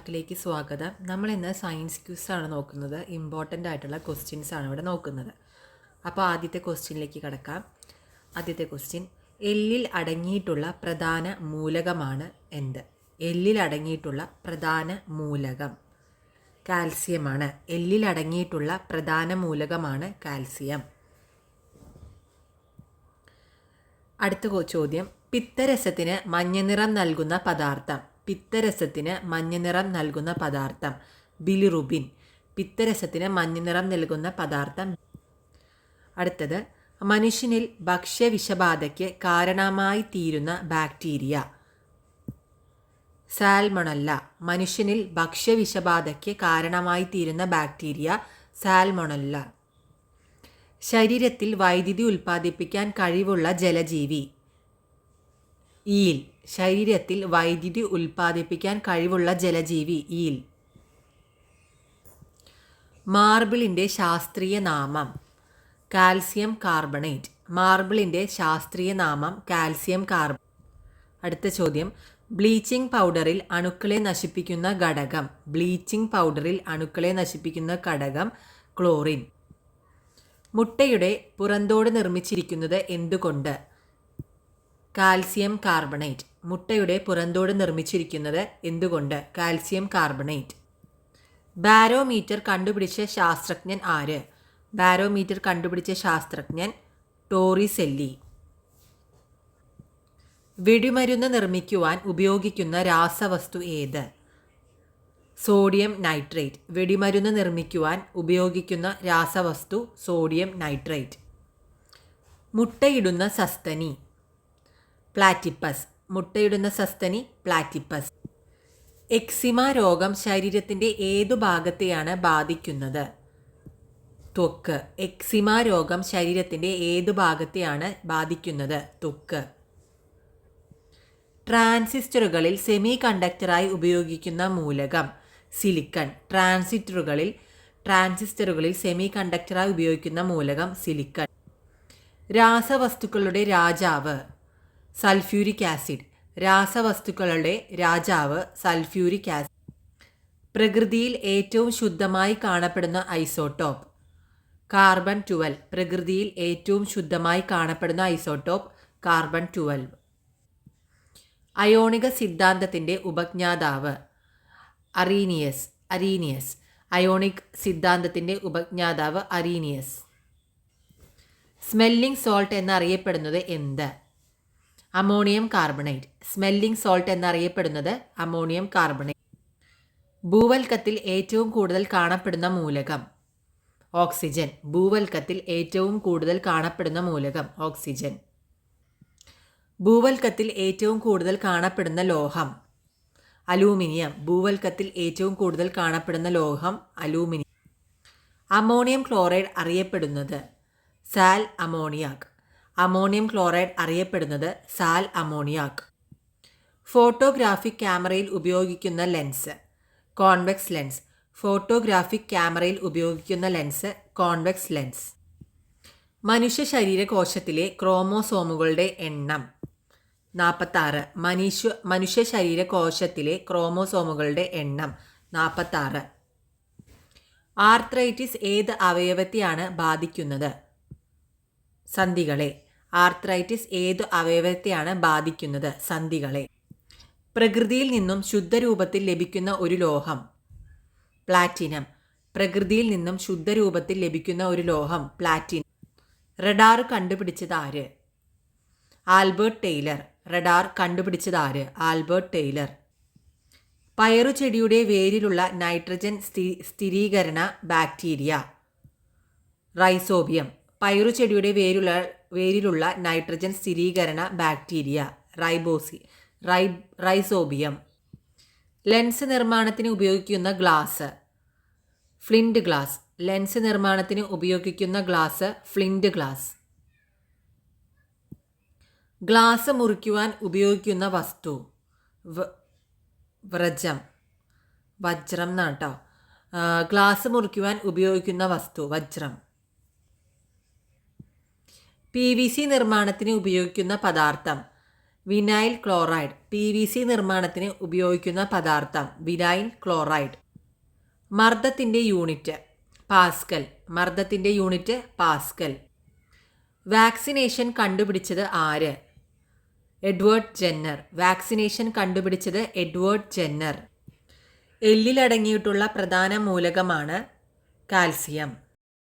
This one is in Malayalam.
ഫാക്റ്റിലേക്ക് സ്വാഗതം. നമ്മൾ ഇന്ന് സയൻസ് ക്വിസാണ് നോക്കുന്നത്. ഇമ്പോർട്ടൻ്റ് ആയിട്ടുള്ള ക്വസ്റ്റ്യൻസ് ആണ് ഇവിടെ നോക്കുന്നത്. അപ്പോൾ ആദ്യത്തെ ക്വസ്റ്റ്യനിലേക്ക് കടക്കാം. ആദ്യത്തെ ക്വസ്റ്റ്യൻ, എല്ലിൽ അടങ്ങിയിട്ടുള്ള പ്രധാന മൂലകമാണ് എന്ത്? എല്ലിൽ അടങ്ങിയിട്ടുള്ള പ്രധാന മൂലകം കാൽസ്യമാണ്. എല്ലിൽ അടങ്ങിയിട്ടുള്ള പ്രധാന മൂലകമാണ് കാൽസ്യം. അടുത്ത ചോദ്യം, പിത്തരസത്തിന് മഞ്ഞനിറം നൽകുന്ന പദാർത്ഥം. പിത്തരസത്തിന് മഞ്ഞനിറം നൽകുന്ന പദാർത്ഥം ബിലിറുബിൻ. പിത്തരസത്തിന് മഞ്ഞനിറം നൽകുന്ന പദാർത്ഥം. അടുത്തത്, മനുഷ്യനിൽ ഭക്ഷ്യവിഷബാധയ്ക്ക് കാരണമായി തീരുന്ന ബാക്ടീരിയ. സാൽമൊണല്ല. മനുഷ്യനിൽ ഭക്ഷ്യവിഷബാധയ്ക്ക് കാരണമായി തീരുന്ന ബാക്ടീരിയ സാൽമൊണല്ല. ശരീരത്തിൽ വൈദ്യുതി ഉൽപ്പാദിപ്പിക്കാൻ കഴിവുള്ള ജലജീവി. ഈൽ. ശരീരത്തിൽ വൈദ്യുതി ഉൽപ്പാദിപ്പിക്കാൻ കഴിവുള്ള ജലജീവി ഈൽ. മാർബിളിൻ്റെ ശാസ്ത്രീയ നാമം കാൽസ്യം കാർബണേറ്റ്. മാർബിളിൻ്റെ ശാസ്ത്രീയ നാമം കാൽസ്യം കാർബണേറ്റ്. അടുത്ത ചോദ്യം, ബ്ലീച്ചിങ് പൗഡറിൽ അണുക്കളെ നശിപ്പിക്കുന്ന ഘടകം. ബ്ലീച്ചിങ് പൗഡറിൽ അണുക്കളെ നശിപ്പിക്കുന്ന ഘടകം ക്ലോറിൻ. മുട്ടയുടെ പുറന്തോട് നിർമ്മിച്ചിരിക്കുന്നത് എന്തുകൊണ്ട്? Calcium carbonate. മുട്ടയുടെ പുറന്തോട് നിർമ്മിച്ചിരിക്കുന്നത് എന്തുകൊണ്ട്? Calcium carbonate. ബാരോമീറ്റർ കണ്ടുപിടിച്ച ശാസ്ത്രജ്ഞൻ ആര്? ബാരോമീറ്റർ കണ്ടുപിടിച്ച ശാസ്ത്രജ്ഞൻ ടോറിസെല്ലി. വെടിമരുന്ന് നിർമ്മിക്കുവാൻ ഉപയോഗിക്കുന്ന രാസവസ്തു ഏത്? Sodium nitrate. വെടിമരുന്ന് നിർമ്മിക്കുവാൻ ഉപയോഗിക്കുന്ന രാസവസ്തു സോഡിയം നൈട്രേറ്റ്. മുട്ടയിടുന്ന സസ്തനി പ്ലാറ്റിപ്പസ്. മുട്ടയിടുന്ന സസ്തനി പ്ലാറ്റിപ്പസ്. എക്സിമ രോഗം ശരീരത്തിൻ്റെ ഏതു ഭാഗത്തെയാണ് ബാധിക്കുന്നത്? ത്വക്ക്. എക്സിമ രോഗം ശരീരത്തിൻ്റെ ഏതു ഭാഗത്തെയാണ് ബാധിക്കുന്നത്? ത്വക്ക്. ട്രാൻസിസ്റ്ററുകളിൽ സെമി കണ്ടക്ടറായി ഉപയോഗിക്കുന്ന മൂലകം സിലിക്കൺ. ട്രാൻസിസ്റ്ററുകളിൽ സെമി കണ്ടക്ടറായി ഉപയോഗിക്കുന്ന മൂലകം സിലിക്കൺ. രാസവസ്തുക്കളുടെ രാജാവ് സൾഫ്യൂരിക് ആസിഡ്. രാസവസ്തുക്കളുടെ രാജാവ് സൾഫ്യൂരിക് ആസിഡ്. പ്രകൃതിയിൽ ഏറ്റവും ശുദ്ധമായി കാണപ്പെടുന്ന ഐസോട്ടോപ്പ് കാർബൺ 12. പ്രകൃതിയിൽ ഏറ്റവും ശുദ്ധമായി കാണപ്പെടുന്ന ഐസോട്ടോപ്പ് കാർബൺ 12. അയോണിക സിദ്ധാന്തത്തിൻ്റെ ഉപജ്ഞാതാവ് അരീനിയസ്. അയോണിക് സിദ്ധാന്തത്തിൻ്റെ ഉപജ്ഞാതാവ് അരീനിയസ്. സ്മെല്ലിംഗ് സോൾട്ട് എന്നറിയപ്പെടുന്നത് എന്ത്? Ammonium carbonate. സ്മെല്ലിംഗ് സോൾട്ട് എന്നറിയപ്പെടുന്നത് അമോണിയം കാർബണേറ്റ്. ഭൂവൽക്കത്തിൽ ഏറ്റവും കൂടുതൽ കാണപ്പെടുന്ന മൂലകം ഓക്സിജൻ. ഭൂവൽക്കത്തിൽ ഏറ്റവും കൂടുതൽ കാണപ്പെടുന്ന മൂലകം ഓക്സിജൻ. ഭൂവൽക്കത്തിൽ ഏറ്റവും കൂടുതൽ കാണപ്പെടുന്ന ലോഹം അലൂമിനിയം. ഭൂവൽക്കത്തിൽ ഏറ്റവും കൂടുതൽ കാണപ്പെടുന്ന ലോഹം അലൂമിനിയം. അമോണിയം ക്ലോറൈഡ് അറിയപ്പെടുന്നത് സാൽ അമോണിയാക്. അമോണിയം ക്ലോറൈഡ് അറിയപ്പെടുന്നത് സാൽ അമോണിയാക്. ഫോട്ടോഗ്രാഫിക് ക്യാമറയിൽ ഉപയോഗിക്കുന്ന ലെൻസ് കോൺവെക്സ് ലെൻസ്. ഫോട്ടോഗ്രാഫിക് ക്യാമറയിൽ ഉപയോഗിക്കുന്ന ലെൻസ് കോൺവെക്സ് ലെൻസ്. മനുഷ്യ ശരീരകോശത്തിലെ ക്രോമോസോമുകളുടെ എണ്ണം 46. മനുഷ്യ ശരീരകോശത്തിലെ ക്രോമോസോമുകളുടെ എണ്ണം 46. ആർത്രൈറ്റിസ് ഏത് അവയവത്തെയാണ് ബാധിക്കുന്നത്? സന്ധികളെ. ആർത്രൈറ്റിസ് ഏതു അവയവത്തെയാണ് ബാധിക്കുന്നത്? സന്ധികളെ. പ്രകൃതിയിൽ നിന്നും ശുദ്ധരൂപത്തിൽ ലഭിക്കുന്ന ഒരു ലോഹം പ്ലാറ്റിനം. പ്രകൃതിയിൽ നിന്നും ശുദ്ധരൂപത്തിൽ ലഭിക്കുന്ന ഒരു ലോഹം പ്ലാറ്റിനം. റഡാർ കണ്ടുപിടിച്ചത് ആര്? Albert Taylor. റഡാർ കണ്ടുപിടിച്ചത് ആര്? Albert Taylor. പയറുചെടിയുടെ വേരിലുള്ള നൈട്രജൻ സ്ഥിരീകരണ ബാക്ടീരിയ റൈസോബിയം. പയറുചെടിയുടെ വേരിലുള്ള നൈട്രജൻ സ്ഥിരീകരണ ബാക്ടീരിയ റൈസോബിയം. ലെൻസ് നിർമ്മാണത്തിന് ഉപയോഗിക്കുന്ന ഗ്ലാസ് ഫ്ലിൻറ്റ് ഗ്ലാസ്. ലെൻസ് നിർമ്മാണത്തിന് ഉപയോഗിക്കുന്ന ഗ്ലാസ് ഫ്ലിൻറ്റ് ഗ്ലാസ്. ഗ്ലാസ് മുറിക്കുവാൻ ഉപയോഗിക്കുന്ന വസ്തു വജ്രം എന്നാട്ടോ. ഗ്ലാസ് മുറിക്കുവാൻ ഉപയോഗിക്കുന്ന വസ്തു വജ്രം. PVC നിർമ്മാണത്തിന് ഉപയോഗിക്കുന്ന പദാർത്ഥം വിനൈൽ ക്ലോറൈഡ്. PVC നിർമ്മാണത്തിന് ഉപയോഗിക്കുന്ന പദാർത്ഥം വിനൈൽ ക്ലോറൈഡ്. മർദ്ദത്തിൻ്റെ യൂണിറ്റ് പാസ്കൽ. മർദ്ദത്തിൻ്റെ യൂണിറ്റ് പാസ്കൽ. വാക്സിനേഷൻ കണ്ടുപിടിച്ചത് ആര്? Edward Jenner. വാക്സിനേഷൻ കണ്ടുപിടിച്ചത് എഡ്വേർഡ് ജെന്നർ. എല്ലിലടങ്ങിയിട്ടുള്ള പ്രധാന മൂലകമാണ് കാൽസ്യം.